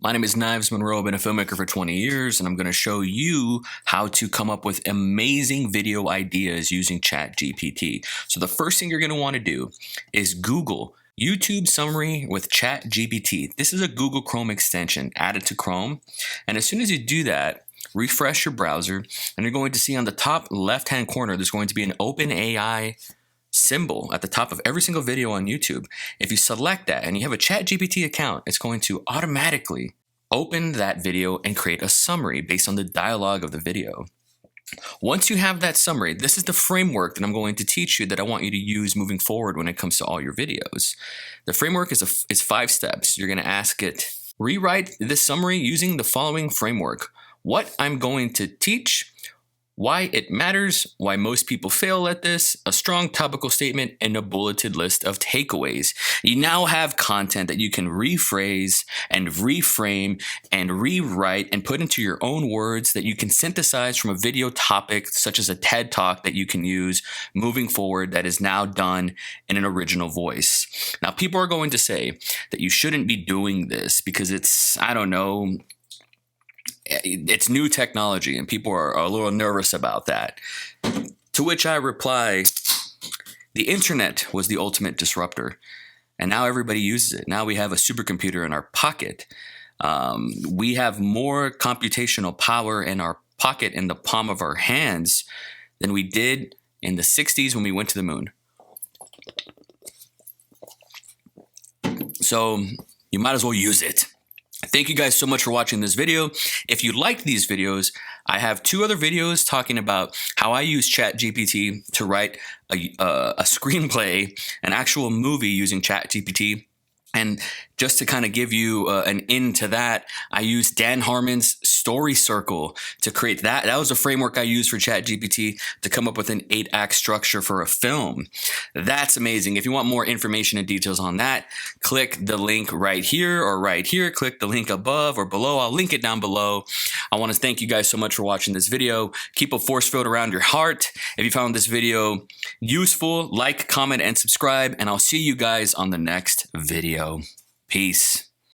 My name is Knives Monroe. I've been a filmmaker for 20 years, and I'm going to show you how to come up with amazing video ideas using ChatGPT. So the first thing you're going to want to do is Google YouTube summary with ChatGPT. This is a Google Chrome extension added to Chrome. And as soon as you do that, refresh your browser, and you're going to see on the top left-hand corner, there's going to be an OpenAI symbol at the top of every single video on YouTube. If you select that and you have a ChatGPT account, it's going to automatically open that video and create a summary based on the dialogue of the video. Once you have that summary, this is the framework that I'm going to teach you that I want you to use moving forward when it comes to all your videos. The framework is 5 steps. You're going to ask it, rewrite this summary using the following framework. What I'm going to teach, why it matters, why most people fail at this, a strong topical statement, and a bulleted list of takeaways. You now have content that you can rephrase and reframe and rewrite and put into your own words that you can synthesize from a video topic such as a TED Talk that you can use moving forward that is now done in an original voice. Now, people are going to say that you shouldn't be doing this because it's, I don't know, it's new technology and people are a little nervous about that. To which I reply, the internet was the ultimate disruptor and now everybody uses it. Now we have a supercomputer in our pocket. We have more computational power in our pocket, in the palm of our hands, than we did in the 60s when we went to the moon. So you might as well use it. Thank you guys so much for watching this video. If you like these videos, I have 2 other videos talking about how I use ChatGPT to write a screenplay, an actual movie using ChatGPT. And just to kind of give you an in to that, I used Dan Harmon's story circle to create that. That was a framework I used for ChatGPT to come up with an 8-act structure for a film. That's amazing. If you want more information and details on that, click the link right here or right here. Click the link above or below. I'll link it down below. I want to thank you guys so much for watching this video. Keep a force field around your heart. If you found this video useful, like, comment, and subscribe, and I'll see you guys on the next video. Peace.